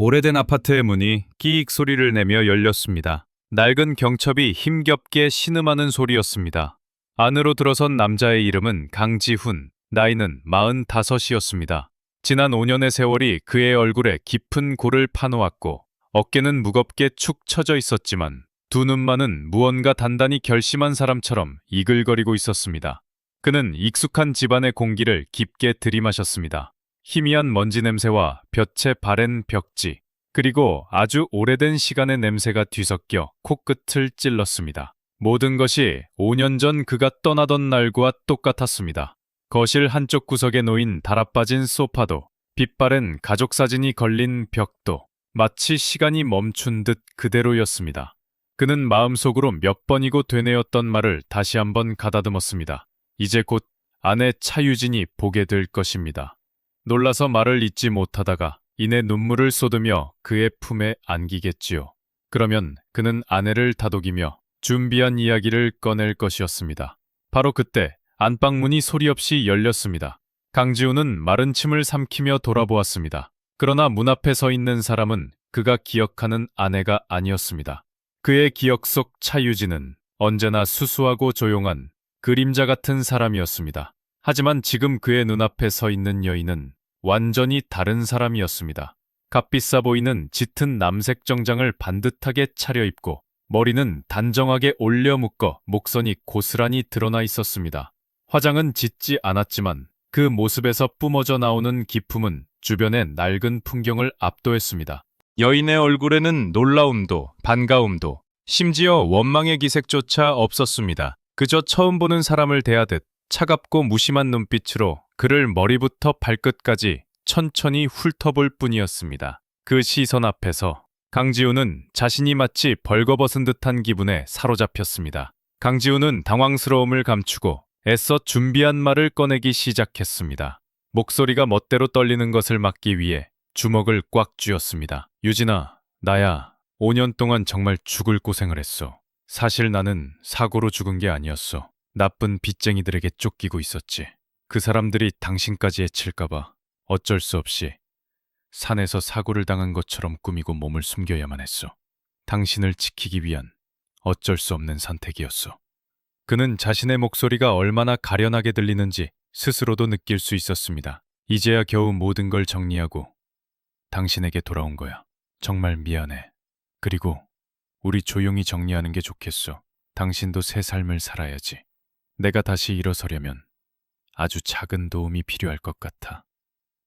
오래된 아파트의 문이 끼익 소리를 내며 열렸습니다. 낡은 경첩이 힘겹게 신음하는 소리였습니다. 안으로 들어선 남자의 이름은 강지훈, 나이는 45이었습니다. 지난 5년의 세월이 그의 얼굴에 깊은 골을 파놓았고 어깨는 무겁게 축 처져 있었지만 두 눈만은 무언가 단단히 결심한 사람처럼 이글거리고 있었습니다. 그는 익숙한 집안의 공기를 깊게 들이마셨습니다. 희미한 먼지 냄새와 볕에 바랜 벽지, 그리고 아주 오래된 시간의 냄새가 뒤섞여 코끝을 찔렀습니다. 모든 것이 5년 전 그가 떠나던 날과 똑같았습니다. 거실 한쪽 구석에 놓인 달아빠진 소파도, 빛바랜 가족 사진이 걸린 벽도 마치 시간이 멈춘 듯 그대로였습니다. 그는 마음속으로 몇 번이고 되뇌었던 말을 다시 한번 가다듬었습니다. 이제 곧 아내 차유진이 보게 될 것입니다. 놀라서 말을 잇지 못하다가 이내 눈물을 쏟으며 그의 품에 안기겠지요. 그러면 그는 아내를 다독이며 준비한 이야기를 꺼낼 것이었습니다. 바로 그때 안방문이 소리 없이 열렸습니다. 강지훈은 마른 침을 삼키며 돌아보았습니다. 그러나 문 앞에 서 있는 사람은 그가 기억하는 아내가 아니었습니다. 그의 기억 속 차유진은 언제나 수수하고 조용한 그림자 같은 사람이었습니다. 하지만 지금 그의 눈앞에 서 있는 여인은 완전히 다른 사람이었습니다. 값비싸 보이는 짙은 남색 정장을 반듯하게 차려입고 머리는 단정하게 올려 묶어 목선이 고스란히 드러나 있었습니다. 화장은 짙지 않았지만 그 모습에서 뿜어져 나오는 기품은 주변의 낡은 풍경을 압도했습니다. 여인의 얼굴에는 놀라움도 반가움도 심지어 원망의 기색조차 없었습니다. 그저 처음 보는 사람을 대하듯 차갑고 무심한 눈빛으로 그를 머리부터 발끝까지 천천히 훑어볼 뿐이었습니다. 그 시선 앞에서 강지훈은 자신이 마치 벌거벗은 듯한 기분에 사로잡혔습니다. 강지훈은 당황스러움을 감추고 애써 준비한 말을 꺼내기 시작했습니다. 목소리가 멋대로 떨리는 것을 막기 위해 주먹을 꽉 쥐었습니다. 유진아, 나야 5년 동안 정말 죽을 고생을 했어. 사실 나는 사고로 죽은 게 아니었어. 나쁜 빚쟁이들에게 쫓기고 있었지. 그 사람들이 당신까지 해칠까봐 어쩔 수 없이 산에서 사고를 당한 것처럼 꾸미고 몸을 숨겨야만 했어. 당신을 지키기 위한 어쩔 수 없는 선택이었어. 그는 자신의 목소리가 얼마나 가련하게 들리는지 스스로도 느낄 수 있었습니다. 이제야 겨우 모든 걸 정리하고 당신에게 돌아온 거야. 정말 미안해. 그리고 우리 조용히 정리하는 게 좋겠어. 당신도 새 삶을 살아야지. 내가 다시 일어서려면 아주 작은 도움이 필요할 것 같아.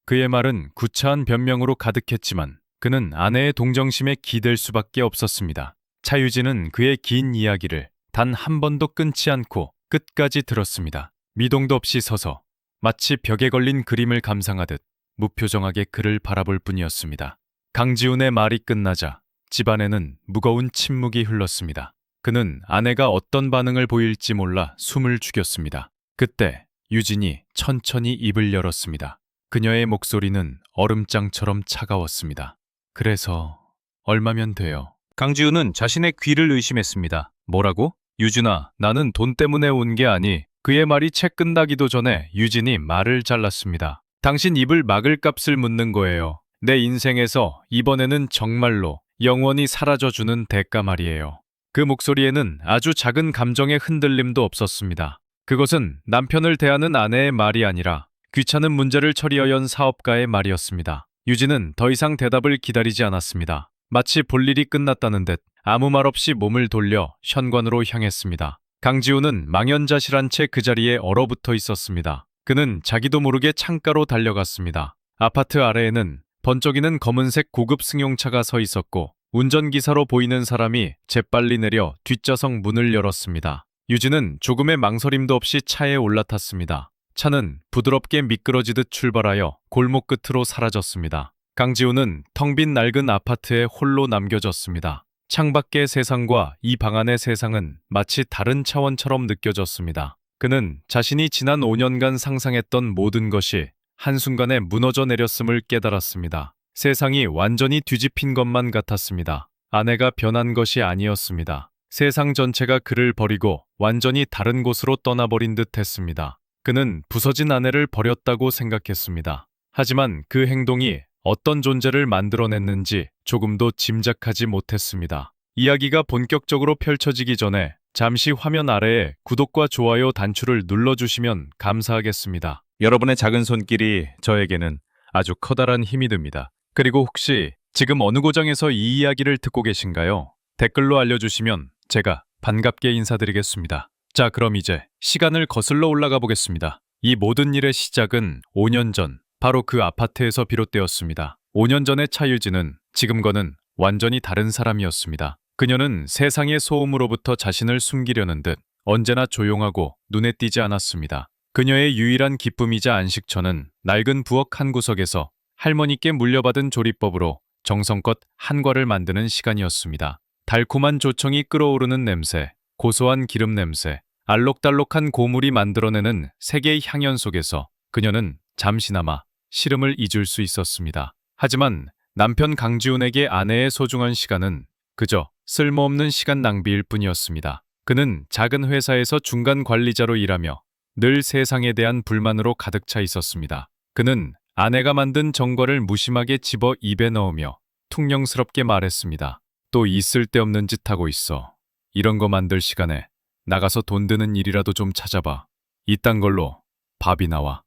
그의 말은 구차한 변명으로 가득했지만 그는 아내의 동정심에 기댈 수밖에 없었습니다. 차유진은 그의 긴 이야기를 단 한 번도 끊지 않고 끝까지 들었습니다. 미동도 없이 서서 마치 벽에 걸린 그림을 감상하듯 무표정하게 그를 바라볼 뿐이었습니다. 강지훈의 말이 끝나자 집안에는 무거운 침묵이 흘렀습니다. 그는 아내가 어떤 반응을 보일지 몰라 숨을 죽였습니다. 그때 유진이 천천히 입을 열었습니다. 그녀의 목소리는 얼음장처럼 차가웠습니다. 그래서 얼마면 돼요? 강지훈은 자신의 귀를 의심했습니다. 뭐라고? 유진아, 나는 돈 때문에 온 게 아니. 그의 말이 채 끝나기도 전에 유진이 말을 잘랐습니다. 당신 입을 막을 값을 묻는 거예요. 내 인생에서 이번에는 정말로 영원히 사라져주는 대가 말이에요. 그 목소리에는 아주 작은 감정의 흔들림도 없었습니다. 그것은 남편을 대하는 아내의 말이 아니라 귀찮은 문제를 처리하여 연 사업가의 말이었습니다. 유진은 더 이상 대답을 기다리지 않았습니다. 마치 볼 일이 끝났다는 듯 아무 말 없이 몸을 돌려 현관으로 향했습니다. 강지훈은 망연자실한 채 그 자리에 얼어붙어 있었습니다. 그는 자기도 모르게 창가로 달려갔습니다. 아파트 아래에는 번쩍이는 검은색 고급 승용차가 서 있었고 운전기사로 보이는 사람이 재빨리 내려 뒷좌석 문을 열었습니다. 유진은 조금의 망설임도 없이 차에 올라탔습니다. 차는 부드럽게 미끄러지듯 출발하여 골목 끝으로 사라졌습니다. 강지훈은 텅 빈 낡은 아파트에 홀로 남겨졌습니다. 창밖의 세상과 이 방 안의 세상은 마치 다른 차원처럼 느껴졌습니다. 그는 자신이 지난 5년간 상상했던 모든 것이 한순간에 무너져 내렸음을 깨달았습니다. 세상이 완전히 뒤집힌 것만 같았습니다. 아내가 변한 것이 아니었습니다. 세상 전체가 그를 버리고 완전히 다른 곳으로 떠나버린 듯 했습니다. 그는 부서진 아내를 버렸다고 생각했습니다. 하지만 그 행동이 어떤 존재를 만들어냈는지 조금도 짐작하지 못했습니다. 이야기가 본격적으로 펼쳐지기 전에 잠시 화면 아래에 구독과 좋아요 단추를 눌러주시면 감사하겠습니다. 여러분의 작은 손길이 저에게는 아주 커다란 힘이 됩니다. 그리고 혹시 지금 어느 고장에서 이 이야기를 듣고 계신가요? 댓글로 알려주시면 제가 반갑게 인사드리겠습니다. 자, 그럼 이제 시간을 거슬러 올라가 보겠습니다. 이 모든 일의 시작은 5년 전, 바로 그 아파트에서 비롯되었습니다. 5년 전의 차유진은 지금과는 완전히 다른 사람이었습니다. 그녀는 세상의 소음으로부터 자신을 숨기려는 듯 언제나 조용하고 눈에 띄지 않았습니다. 그녀의 유일한 기쁨이자 안식처는 낡은 부엌 한 구석에서 할머니께 물려받은 조리법으로 정성껏 한과를 만드는 시간이었습니다. 달콤한 조청이 끓어오르는 냄새, 고소한 기름 냄새, 알록달록한 고물이 만들어내는 세계의 향연 속에서 그녀는 잠시나마 시름을 잊을 수 있었습니다. 하지만 남편 강지훈에게 아내의 소중한 시간은 그저 쓸모없는 시간 낭비일 뿐이었습니다. 그는 작은 회사에서 중간 관리자로 일하며 늘 세상에 대한 불만으로 가득 차 있었습니다. 그는 아내가 만든 전과를 무심하게 집어 입에 넣으며 퉁명스럽게 말했습니다. 또 이 쓸데없는 짓 하고 있어. 이런 거 만들 시간에 나가서 돈 드는 일이라도 좀 찾아봐. 이딴 걸로 밥이 나와,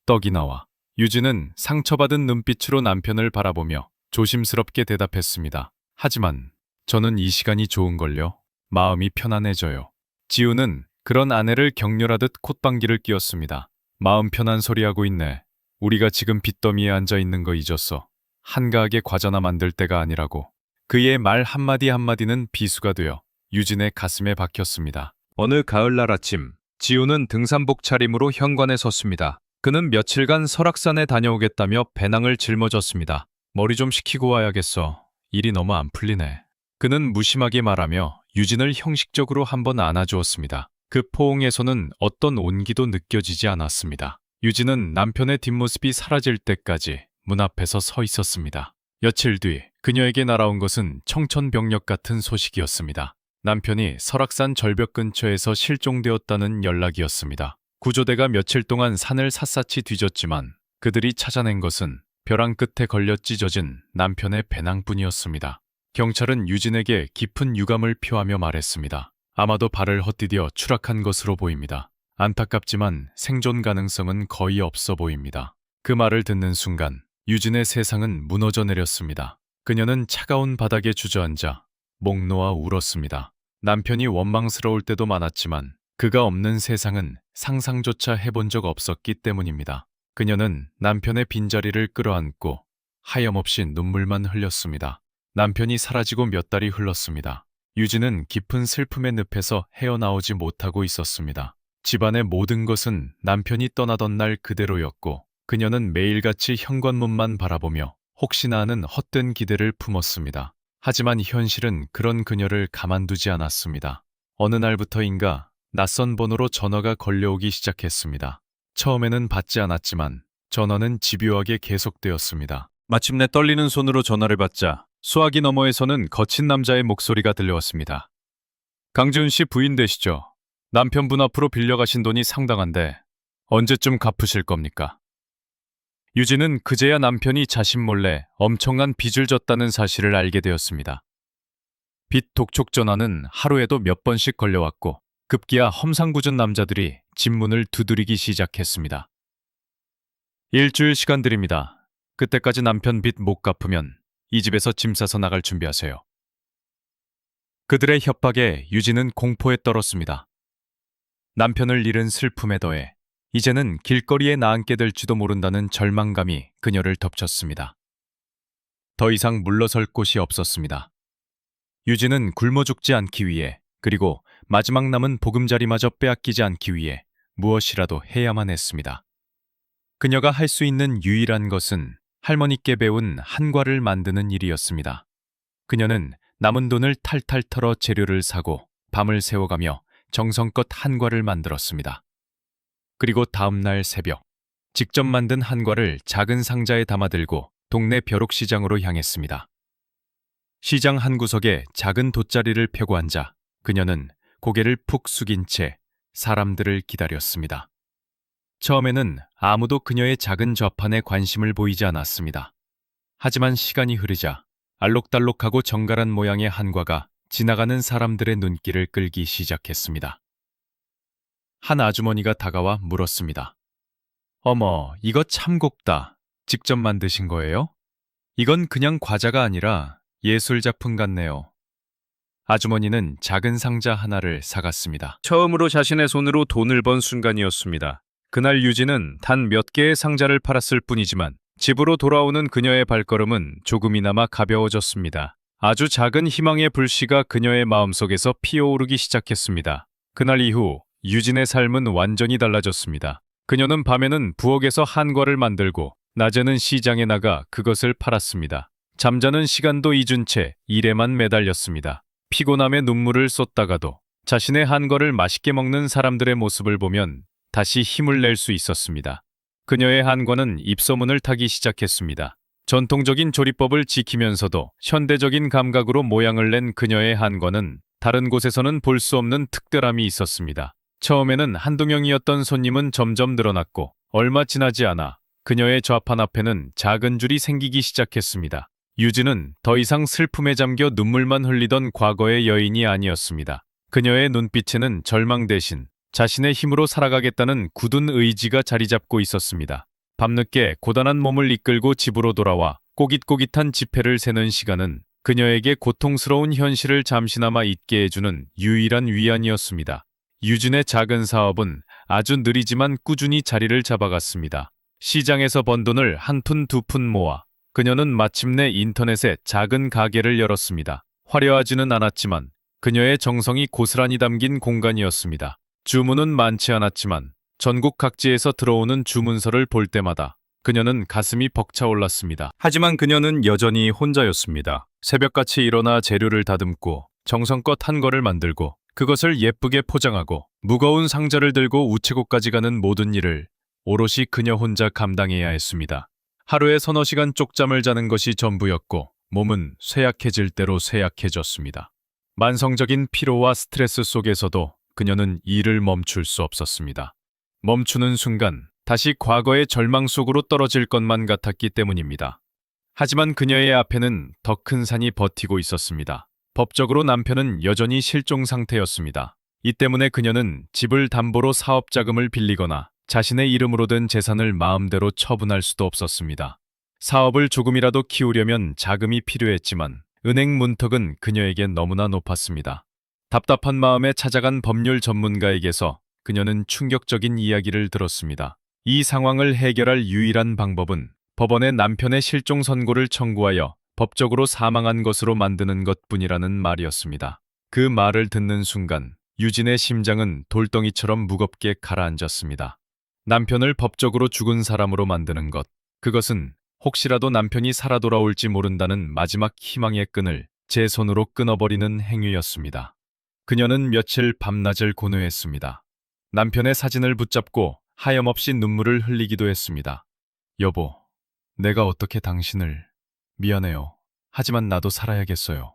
떡이 나와. 유진은 상처받은 눈빛으로 남편을 바라보며 조심스럽게 대답했습니다. 하지만 저는 이 시간이 좋은걸요. 마음이 편안해져요. 지우는 그런 아내를 격렬하듯 콧방귀를 뀌었습니다. 마음 편한 소리하고 있네. 우리가 지금 빚더미에 앉아 있는 거 잊었어. 한가하게 과자나 만들 때가 아니라고. 그의 말 한마디 한마디는 비수가 되어 유진의 가슴에 박혔습니다. 어느 가을날 아침, 지우는 등산복 차림으로 현관에 섰습니다. 그는 며칠간 설악산에 다녀오겠다며 배낭을 짊어졌습니다. 머리 좀 식히고 와야겠어. 일이 너무 안 풀리네. 그는 무심하게 말하며 유진을 형식적으로 한번 안아주었습니다. 그 포옹에서는 어떤 온기도 느껴지지 않았습니다. 유진은 남편의 뒷모습이 사라질 때까지 문 앞에서 서 있었습니다. 며칠 뒤 그녀에게 날아온 것은 청천벽력 같은 소식이었습니다. 남편이 설악산 절벽 근처에서 실종되었다는 연락이었습니다. 구조대가 며칠 동안 산을 샅샅이 뒤졌지만 그들이 찾아낸 것은 벼랑 끝에 걸려 찢어진 남편의 배낭뿐이었습니다. 경찰은 유진에게 깊은 유감을 표하며 말했습니다. 아마도 발을 헛디뎌 추락한 것으로 보입니다. 안타깝지만 생존 가능성은 거의 없어 보입니다. 그 말을 듣는 순간 유진의 세상은 무너져 내렸습니다. 그녀는 차가운 바닥에 주저앉아 목 놓아 울었습니다. 남편이 원망스러울 때도 많았지만 그가 없는 세상은 상상조차 해본 적 없었기 때문입니다. 그녀는 남편의 빈자리를 끌어안고 하염없이 눈물만 흘렸습니다. 남편이 사라지고 몇 달이 흘렀습니다. 유진은 깊은 슬픔의 늪에서 헤어나오지 못하고 있었습니다. 집안의 모든 것은 남편이 떠나던 날 그대로였고 그녀는 매일같이 현관문만 바라보며 혹시나 하는 헛된 기대를 품었습니다. 하지만 현실은 그런 그녀를 가만두지 않았습니다. 어느 날부터인가 낯선 번호로 전화가 걸려오기 시작했습니다. 처음에는 받지 않았지만 전화는 집요하게 계속되었습니다. 마침내 떨리는 손으로 전화를 받자 수화기 너머에서는 거친 남자의 목소리가 들려왔습니다. 강지훈 씨 부인 되시죠? 남편분 앞으로 빌려가신 돈이 상당한데 언제쯤 갚으실 겁니까? 유진은 그제야 남편이 자신 몰래 엄청난 빚을 졌다는 사실을 알게 되었습니다. 빚 독촉 전화는 하루에도 몇 번씩 걸려왔고 급기야 험상궂은 남자들이 집 문을 두드리기 시작했습니다. 일주일 시간 드립니다. 그때까지 남편 빚 못 갚으면 이 집에서 짐 싸서 나갈 준비하세요. 그들의 협박에 유진은 공포에 떨었습니다. 남편을 잃은 슬픔에 더해 이제는 길거리에 나앉게 될지도 모른다는 절망감이 그녀를 덮쳤습니다. 더 이상 물러설 곳이 없었습니다. 유진은 굶어 죽지 않기 위해 그리고 마지막 남은 보금자리마저 빼앗기지 않기 위해 무엇이라도 해야만 했습니다. 그녀가 할 수 있는 유일한 것은 할머니께 배운 한과를 만드는 일이었습니다. 그녀는 남은 돈을 탈탈 털어 재료를 사고 밤을 새워가며 정성껏 한과를 만들었습니다. 그리고 다음 날 새벽, 직접 만든 한과를 작은 상자에 담아들고 동네 벼룩시장으로 향했습니다. 시장 한 구석에 작은 돗자리를 펴고 앉아 그녀는 고개를 푹 숙인 채 사람들을 기다렸습니다. 처음에는 아무도 그녀의 작은 좌판에 관심을 보이지 않았습니다. 하지만 시간이 흐르자 알록달록하고 정갈한 모양의 한과가 지나가는 사람들의 눈길을 끌기 시작했습니다. 한 아주머니가 다가와 물었습니다. 어머, 이거 참 곱다. 직접 만드신 거예요? 이건 그냥 과자가 아니라 예술 작품 같네요. 아주머니는 작은 상자 하나를 사갔습니다. 처음으로 자신의 손으로 돈을 번 순간이었습니다. 그날 유진은 단 몇 개의 상자를 팔았을 뿐이지만 집으로 돌아오는 그녀의 발걸음은 조금이나마 가벼워졌습니다. 아주 작은 희망의 불씨가 그녀의 마음속에서 피어오르기 시작했습니다. 그날 이후 유진의 삶은 완전히 달라졌습니다. 그녀는 밤에는 부엌에서 한과를 만들고 낮에는 시장에 나가 그것을 팔았습니다. 잠자는 시간도 잊은 채 일에만 매달렸습니다. 피곤함에 눈물을 쏟다가도 자신의 한과를 맛있게 먹는 사람들의 모습을 보면 다시 힘을 낼 수 있었습니다. 그녀의 한과는 입소문을 타기 시작했습니다. 전통적인 조리법을 지키면서도 현대적인 감각으로 모양을 낸 그녀의 한과는 다른 곳에서는 볼 수 없는 특별함이 있었습니다. 처음에는 한두 명이었던 손님은 점점 늘어났고 얼마 지나지 않아 그녀의 좌판 앞에는 작은 줄이 생기기 시작했습니다. 유진은 더 이상 슬픔에 잠겨 눈물만 흘리던 과거의 여인이 아니었습니다. 그녀의 눈빛에는 절망 대신 자신의 힘으로 살아가겠다는 굳은 의지가 자리 잡고 있었습니다. 밤늦게 고단한 몸을 이끌고 집으로 돌아와 꼬깃꼬깃한 지폐를 세는 시간은 그녀에게 고통스러운 현실을 잠시나마 잊게 해주는 유일한 위안이었습니다. 유진의 작은 사업은 아주 느리지만 꾸준히 자리를 잡아갔습니다. 시장에서 번 돈을 한 푼 두 푼 모아 그녀는 마침내 인터넷에 작은 가게를 열었습니다. 화려하지는 않았지만 그녀의 정성이 고스란히 담긴 공간이었습니다. 주문은 많지 않았지만 전국 각지에서 들어오는 주문서를 볼 때마다 그녀는 가슴이 벅차올랐습니다. 하지만 그녀는 여전히 혼자였습니다. 새벽같이 일어나 재료를 다듬고 정성껏 한과를 만들고 그것을 예쁘게 포장하고 무거운 상자를 들고 우체국까지 가는 모든 일을 오롯이 그녀 혼자 감당해야 했습니다. 하루에 서너 시간 쪽잠을 자는 것이 전부였고 몸은 쇠약해질 대로 쇠약해졌습니다. 만성적인 피로와 스트레스 속에서도 그녀는 일을 멈출 수 없었습니다. 멈추는 순간 다시 과거의 절망 속으로 떨어질 것만 같았기 때문입니다. 하지만 그녀의 앞에는 더 큰 산이 버티고 있었습니다. 법적으로 남편은 여전히 실종 상태였습니다. 이 때문에 그녀는 집을 담보로 사업 자금을 빌리거나 자신의 이름으로 된 재산을 마음대로 처분할 수도 없었습니다. 사업을 조금이라도 키우려면 자금이 필요했지만 은행 문턱은 그녀에겐 너무나 높았습니다. 답답한 마음에 찾아간 법률 전문가에게서 그녀는 충격적인 이야기를 들었습니다. 이 상황을 해결할 유일한 방법은 법원에 남편의 실종 선고를 청구하여 법적으로 사망한 것으로 만드는 것뿐이라는 말이었습니다. 그 말을 듣는 순간 유진의 심장은 돌덩이처럼 무겁게 가라앉았습니다. 남편을 법적으로 죽은 사람으로 만드는 것, 그것은 혹시라도 남편이 살아 돌아올지 모른다는 마지막 희망의 끈을 제 손으로 끊어버리는 행위였습니다. 그녀는 며칠 밤낮을 고뇌했습니다. 남편의 사진을 붙잡고 하염없이 눈물을 흘리기도 했습니다. 여보, 내가 어떻게 당신을... 미안해요. 하지만 나도 살아야겠어요.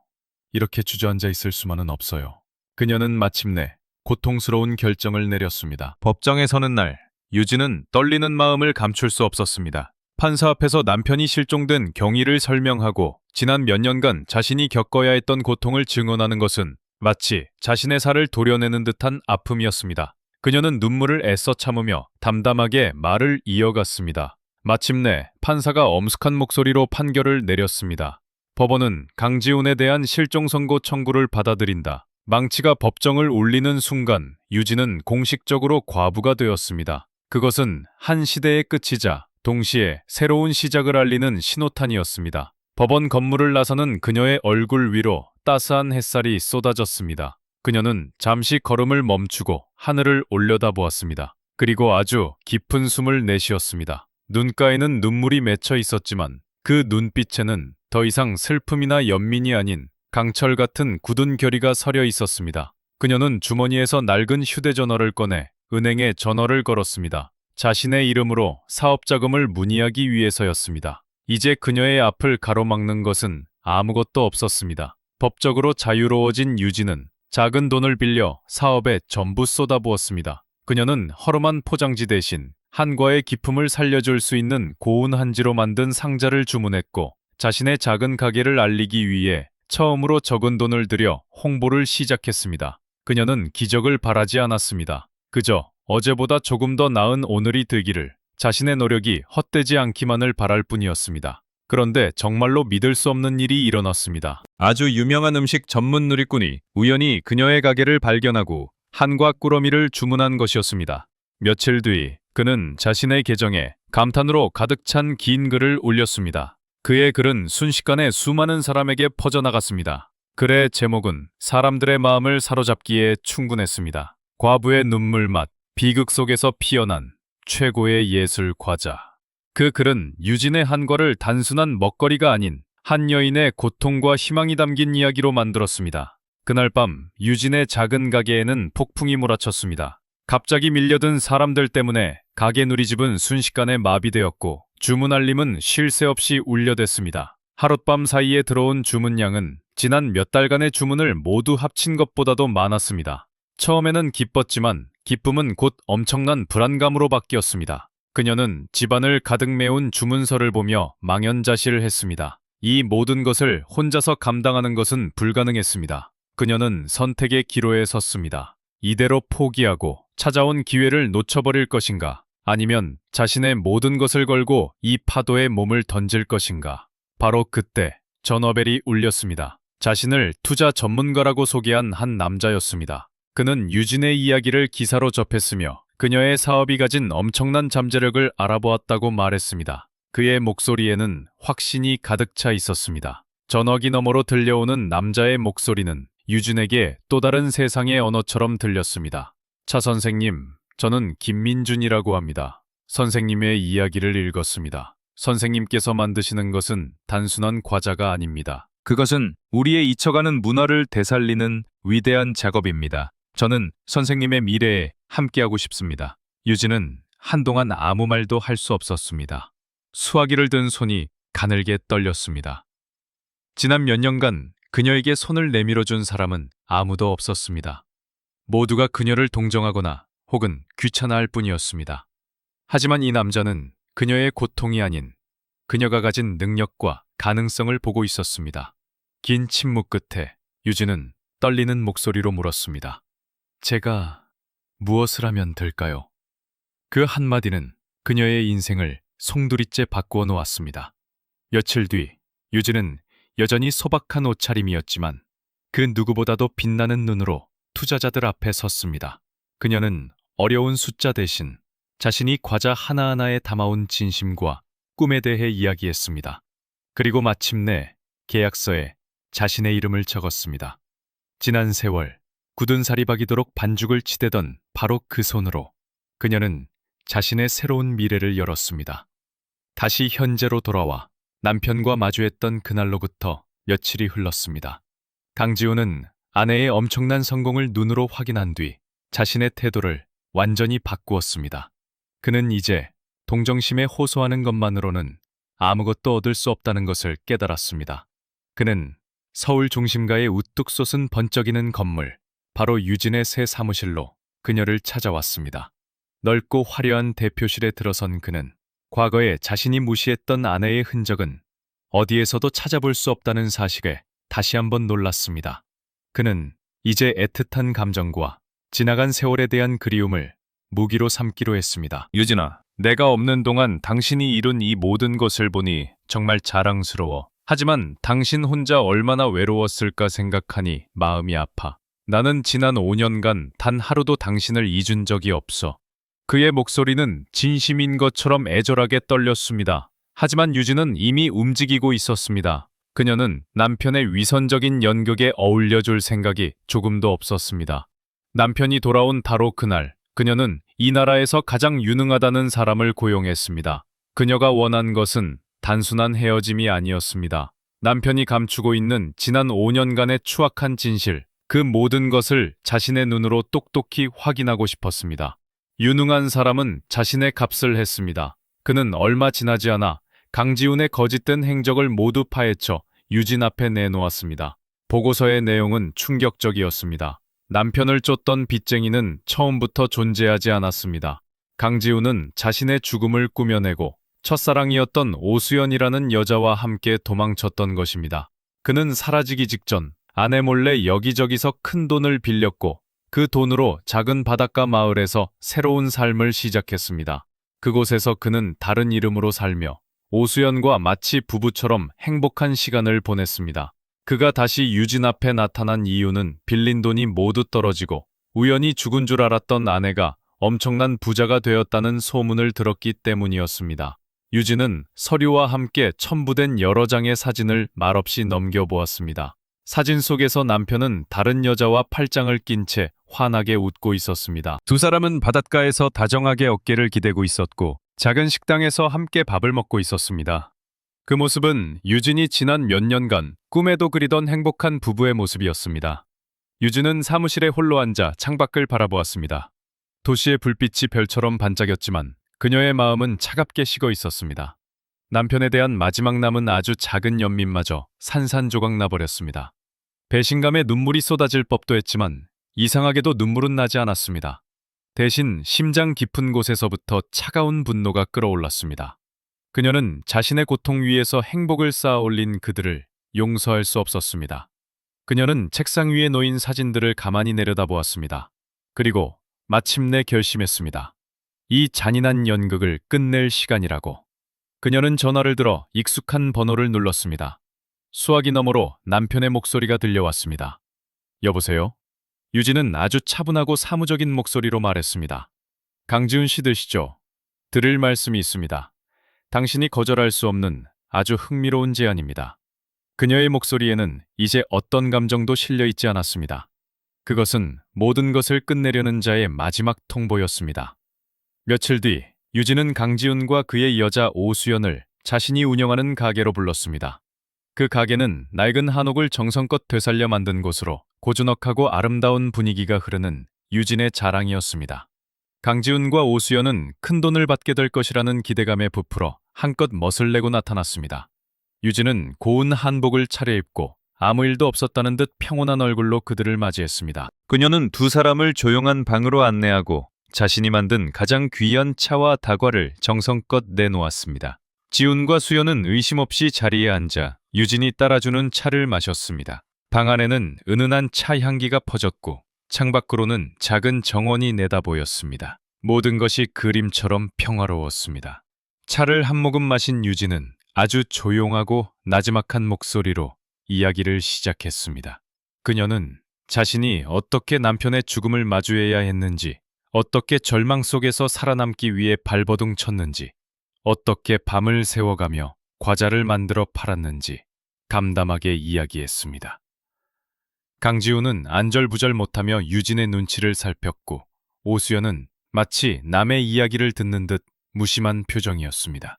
이렇게 주저앉아 있을 수만은 없어요. 그녀는 마침내 고통스러운 결정을 내렸습니다. 법정에 서는 날, 유진은 떨리는 마음을 감출 수 없었습니다. 판사 앞에서 남편이 실종된 경위를 설명하고 지난 몇 년간 자신이 겪어야 했던 고통을 증언하는 것은 마치 자신의 살을 도려내는 듯한 아픔이었습니다. 그녀는 눈물을 애써 참으며 담담하게 말을 이어갔습니다. 마침내 판사가 엄숙한 목소리로 판결을 내렸습니다. 법원은 강지훈에 대한 실종 선고 청구를 받아들인다. 망치가 법정을 울리는 순간 유진은 공식적으로 과부가 되었습니다. 그것은 한 시대의 끝이자 동시에 새로운 시작을 알리는 신호탄이었습니다. 법원 건물을 나서는 그녀의 얼굴 위로 따스한 햇살이 쏟아졌습니다. 그녀는 잠시 걸음을 멈추고 하늘을 올려다보았습니다. 그리고 아주 깊은 숨을 내쉬었습니다. 눈가에는 눈물이 맺혀 있었지만 그 눈빛에는 더 이상 슬픔이나 연민이 아닌 강철 같은 굳은 결의가 서려 있었습니다. 그녀는 주머니에서 낡은 휴대전화를 꺼내 은행에 전화를 걸었습니다. 자신의 이름으로 사업자금을 문의하기 위해서였습니다. 이제 그녀의 앞을 가로막는 것은 아무것도 없었습니다. 법적으로 자유로워진 유진은 작은 돈을 빌려 사업에 전부 쏟아부었습니다. 그녀는 허름한 포장지 대신 한과의 기품을 살려줄 수 있는 고운 한지로 만든 상자를 주문했고 자신의 작은 가게를 알리기 위해 처음으로 적은 돈을 들여 홍보를 시작했습니다. 그녀는 기적을 바라지 않았습니다. 그저 어제보다 조금 더 나은 오늘이 되기를, 자신의 노력이 헛되지 않기만을 바랄 뿐이었습니다. 그런데 정말로 믿을 수 없는 일이 일어났습니다. 아주 유명한 음식 전문 누리꾼이 우연히 그녀의 가게를 발견하고 한과 꾸러미를 주문한 것이었습니다. 며칠 뒤 그는 자신의 계정에 감탄으로 가득 찬 긴 글을 올렸습니다. 그의 글은 순식간에 수많은 사람에게 퍼져나갔습니다. 글의 제목은 사람들의 마음을 사로잡기에 충분했습니다. 과부의 눈물맛, 비극 속에서 피어난 최고의 예술 과자. 그 글은 유진의 한과를 단순한 먹거리가 아닌 한 여인의 고통과 희망이 담긴 이야기로 만들었습니다. 그날 밤 유진의 작은 가게에는 폭풍이 몰아쳤습니다. 갑자기 밀려든 사람들 때문에 가게 누리집은 순식간에 마비되었고 주문 알림은 쉴 새 없이 울려댔습니다. 하룻밤 사이에 들어온 주문량은 지난 몇 달간의 주문을 모두 합친 것보다도 많았습니다. 처음에는 기뻤지만 기쁨은 곧 엄청난 불안감으로 바뀌었습니다. 그녀는 집안을 가득 메운 주문서를 보며 망연자실했습니다. 이 모든 것을 혼자서 감당하는 것은 불가능했습니다. 그녀는 선택의 기로에 섰습니다. 이대로 포기하고 찾아온 기회를 놓쳐버릴 것인가? 아니면 자신의 모든 것을 걸고 이 파도에 몸을 던질 것인가? 바로 그때 전화벨이 울렸습니다. 자신을 투자 전문가라고 소개한 한 남자였습니다. 그는 유진의 이야기를 기사로 접했으며 그녀의 사업이 가진 엄청난 잠재력을 알아보았다고 말했습니다. 그의 목소리에는 확신이 가득 차 있었습니다. 전화기 너머로 들려오는 남자의 목소리는 유진에게 또 다른 세상의 언어처럼 들렸습니다. 차 선생님, 저는 김민준이라고 합니다. 선생님의 이야기를 읽었습니다. 선생님께서 만드시는 것은 단순한 과자가 아닙니다. 그것은 우리의 잊혀가는 문화를 되살리는 위대한 작업입니다. 저는 선생님의 미래에 함께하고 싶습니다. 유진은 한동안 아무 말도 할 수 없었습니다. 수화기를 든 손이 가늘게 떨렸습니다. 지난 몇 년간 그녀에게 손을 내밀어준 사람은 아무도 없었습니다. 모두가 그녀를 동정하거나 혹은 귀찮아할 뿐이었습니다. 하지만 이 남자는 그녀의 고통이 아닌 그녀가 가진 능력과 가능성을 보고 있었습니다. 긴 침묵 끝에 유진은 떨리는 목소리로 물었습니다. 제가 무엇을 하면 될까요? 그 한마디는 그녀의 인생을 송두리째 바꾸어 놓았습니다. 며칠 뒤 유진은 여전히 소박한 옷차림이었지만 그 누구보다도 빛나는 눈으로 투자자들 앞에 섰습니다. 그녀는 어려운 숫자 대신 자신이 과자 하나하나에 담아온 진심과 꿈에 대해 이야기했습니다. 그리고 마침내 계약서에 자신의 이름을 적었습니다. 지난 세월 굳은 살이 박이도록 반죽을 치대던 바로 그 손으로 그녀는 자신의 새로운 미래를 열었습니다. 다시 현재로 돌아와 남편과 마주했던 그날로부터 며칠이 흘렀습니다. 강지우는 아내의 엄청난 성공을 눈으로 확인한 뒤 자신의 태도를 완전히 바꾸었습니다. 그는 이제 동정심에 호소하는 것만으로는 아무것도 얻을 수 없다는 것을 깨달았습니다. 그는 서울 중심가의 우뚝 솟은 번쩍이는 건물, 바로 유진의 새 사무실로 그녀를 찾아왔습니다. 넓고 화려한 대표실에 들어선 그는 과거에 자신이 무시했던 아내의 흔적은 어디에서도 찾아볼 수 없다는 사실에 다시 한번 놀랐습니다. 그는 이제 애틋한 감정과 지나간 세월에 대한 그리움을 무기로 삼기로 했습니다. 유진아, 내가 없는 동안 당신이 이룬 이 모든 것을 보니 정말 자랑스러워. 하지만 당신 혼자 얼마나 외로웠을까 생각하니 마음이 아파. 나는 지난 5년간 단 하루도 당신을 잊은 적이 없어. 그의 목소리는 진심인 것처럼 애절하게 떨렸습니다. 하지만 유진은 이미 움직이고 있었습니다. 그녀는 남편의 위선적인 연극에 어울려줄 생각이 조금도 없었습니다. 남편이 돌아온 바로 그날, 그녀는 이 나라에서 가장 유능하다는 사람을 고용했습니다. 그녀가 원한 것은 단순한 헤어짐이 아니었습니다. 남편이 감추고 있는 지난 5년간의 추악한 진실, 그 모든 것을 자신의 눈으로 똑똑히 확인하고 싶었습니다. 유능한 사람은 자신의 값을 했습니다. 그는 얼마 지나지 않아 강지훈의 거짓된 행적을 모두 파헤쳐 유진 앞에 내놓았습니다. 보고서의 내용은 충격적이었습니다. 남편을 쫓던 빚쟁이는 처음부터 존재하지 않았습니다. 강지훈은 자신의 죽음을 꾸며내고 첫사랑이었던 오수연이라는 여자와 함께 도망쳤던 것입니다. 그는 사라지기 직전 아내 몰래 여기저기서 큰 돈을 빌렸고 그 돈으로 작은 바닷가 마을에서 새로운 삶을 시작했습니다. 그곳에서 그는 다른 이름으로 살며 오수연과 마치 부부처럼 행복한 시간을 보냈습니다. 그가 다시 유진 앞에 나타난 이유는 빌린 돈이 모두 떨어지고 우연히 죽은 줄 알았던 아내가 엄청난 부자가 되었다는 소문을 들었기 때문이었습니다. 유진은 서류와 함께 첨부된 여러 장의 사진을 말없이 넘겨보았습니다. 사진 속에서 남편은 다른 여자와 팔짱을 낀 채 환하게 웃고 있었습니다. 두 사람은 바닷가에서 다정하게 어깨를 기대고 있었고 작은 식당에서 함께 밥을 먹고 있었습니다. 그 모습은 유진이 지난 몇 년간 꿈에도 그리던 행복한 부부의 모습이었습니다. 유진은 사무실에 홀로 앉아 창밖을 바라보았습니다. 도시의 불빛이 별처럼 반짝였지만 그녀의 마음은 차갑게 식어 있었습니다. 남편에 대한 마지막 남은 아주 작은 연민마저 산산조각 나버렸습니다. 배신감에 눈물이 쏟아질 법도 했지만 이상하게도 눈물은 나지 않았습니다. 대신 심장 깊은 곳에서부터 차가운 분노가 끓어올랐습니다. 그녀는 자신의 고통 위에서 행복을 쌓아 올린 그들을 용서할 수 없었습니다. 그녀는 책상 위에 놓인 사진들을 가만히 내려다보았습니다. 그리고 마침내 결심했습니다. 이 잔인한 연극을 끝낼 시간이라고. 그녀는 전화를 들어 익숙한 번호를 눌렀습니다. 수화기 너머로 남편의 목소리가 들려왔습니다. 여보세요? 유진은 아주 차분하고 사무적인 목소리로 말했습니다. 강지훈 씨 되시죠? 드릴 말씀이 있습니다. 당신이 거절할 수 없는 아주 흥미로운 제안입니다. 그녀의 목소리에는 이제 어떤 감정도 실려 있지 않았습니다. 그것은 모든 것을 끝내려는 자의 마지막 통보였습니다. 며칠 뒤 유진은 강지훈과 그의 여자 오수연을 자신이 운영하는 가게로 불렀습니다. 그 가게는 낡은 한옥을 정성껏 되살려 만든 곳으로 고즈넉하고 아름다운 분위기가 흐르는 유진의 자랑이었습니다. 강지훈과 오수연은 큰 돈을 받게 될 것이라는 기대감에 부풀어 한껏 멋을 내고 나타났습니다. 유진은 고운 한복을 차려입고 아무 일도 없었다는 듯 평온한 얼굴로 그들을 맞이했습니다. 그녀는 두 사람을 조용한 방으로 안내하고 자신이 만든 가장 귀한 차와 다과를 정성껏 내놓았습니다. 지훈과 수연은 의심 없이 자리에 앉아 유진이 따라주는 차를 마셨습니다. 방 안에는 은은한 차 향기가 퍼졌고 창밖으로는 작은 정원이 내다보였습니다. 모든 것이 그림처럼 평화로웠습니다. 차를 한 모금 마신 유진은 아주 조용하고 나지막한 목소리로 이야기를 시작했습니다. 그녀는 자신이 어떻게 남편의 죽음을 마주해야 했는지, 어떻게 절망 속에서 살아남기 위해 발버둥 쳤는지, 어떻게 밤을 새워가며 과자를 만들어 팔았는지 담담하게 이야기했습니다. 강지훈은 안절부절 못하며 유진의 눈치를 살폈고 오수연은 마치 남의 이야기를 듣는 듯 무심한 표정이었습니다.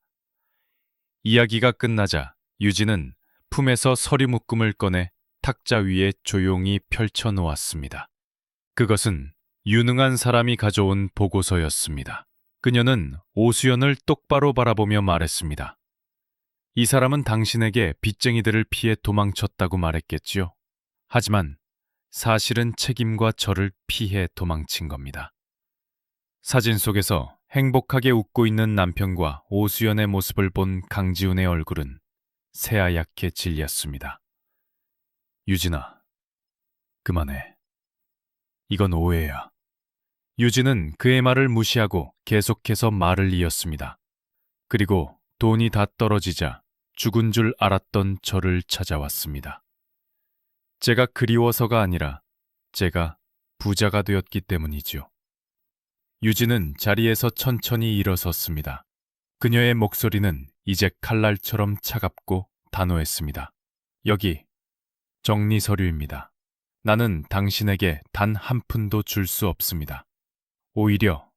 이야기가 끝나자 유진은 품에서 서류 묶음을 꺼내 탁자 위에 조용히 펼쳐 놓았습니다. 그것은 유능한 사람이 가져온 보고서였습니다. 그녀는 오수연을 똑바로 바라보며 말했습니다. 이 사람은 당신에게 빚쟁이들을 피해 도망쳤다고 말했겠지요. 하지만 사실은 책임과 저를 피해 도망친 겁니다. 사진 속에서 행복하게 웃고 있는 남편과 오수연의 모습을 본 강지훈의 얼굴은 새하얗게 질렸습니다. 유진아, 그만해. 이건 오해야. 유진은 그의 말을 무시하고 계속해서 말을 이었습니다. 그리고 돈이 다 떨어지자 죽은 줄 알았던 저를 찾아왔습니다. 제가 그리워서가 아니라 제가 부자가 되었기 때문이지요. 유진은 자리에서 천천히 일어섰습니다. 그녀의 목소리는 이제 칼날처럼 차갑고 단호했습니다. 여기 정리 서류입니다. 나는 당신에게 단 한 푼도 줄 수 없습니다. 오히려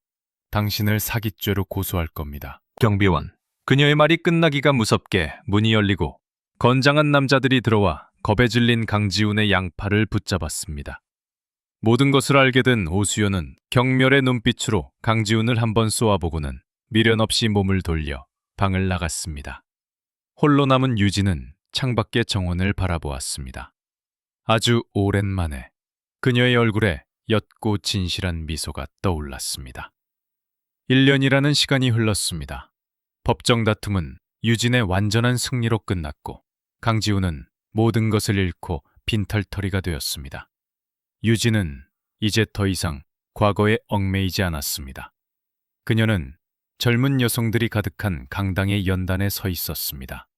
당신을 사기죄로 고소할 겁니다. 경비원. 그녀의 말이 끝나기가 무섭게 문이 열리고 건장한 남자들이 들어와 겁에 질린 강지훈의 양팔을 붙잡았습니다. 모든 것을 알게 된 오수연은 경멸의 눈빛으로 강지훈을 한번 쏘아보고는 미련 없이 몸을 돌려 방을 나갔습니다. 홀로 남은 유진은 창밖의 정원을 바라보았습니다. 아주 오랜만에 그녀의 얼굴에 옅고 진실한 미소가 떠올랐습니다. 1년이라는 시간이 흘렀습니다. 법정 다툼은 유진의 완전한 승리로 끝났고 강지훈은 모든 것을 잃고 빈털터리가 되었습니다. 유진은 이제 더 이상 과거에 얽매이지 않았습니다. 그녀는 젊은 여성들이 가득한 강당의 연단에 서 있었습니다.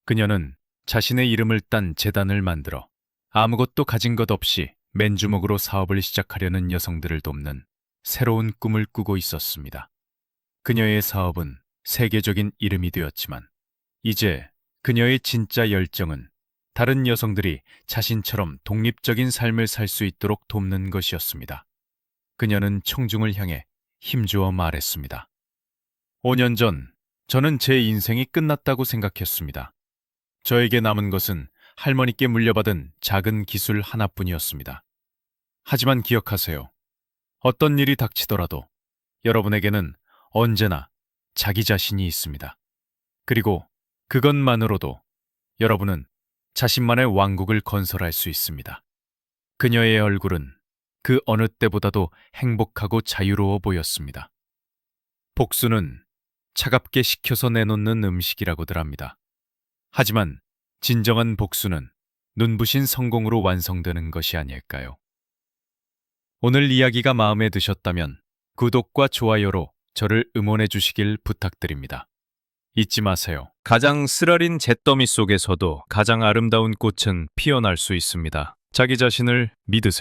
그녀는 자신의 이름을 딴 재단을 만들어 아무것도 가진 것 없이 맨주먹으로 사업을 시작하려는 여성들을 돕는 새로운 꿈을 꾸고 있었습니다. 그녀의 사업은 세계적인 이름이 되었지만 이제 그녀의 진짜 열정은 다른 여성들이 자신처럼 독립적인 삶을 살 수 있도록 돕는 것이었습니다. 그녀는 청중을 향해 힘주어 말했습니다. 5년 전 저는 제 인생이 끝났다고 생각했습니다. 저에게 남은 것은 할머니께 물려받은 작은 기술 하나뿐이었습니다. 하지만 기억하세요. 어떤 일이 닥치더라도 여러분에게는 언제나 자기 자신이 있습니다. 그리고 그것만으로도 여러분은 자신만의 왕국을 건설할 수 있습니다. 그녀의 얼굴은 그 어느 때보다도 행복하고 자유로워 보였습니다. 복수는 차갑게 식혀서 내놓는 음식이라고들 합니다. 하지만 진정한 복수는 눈부신 성공으로 완성되는 것이 아닐까요? 오늘 이야기가 마음에 드셨다면 구독과 좋아요로 저를 응원해 주시길 부탁드립니다. 잊지 마세요. 가장 쓰라린 잿더미 속에서도 가장 아름다운 꽃은 피어날 수 있습니다. 자기 자신을 믿으세요.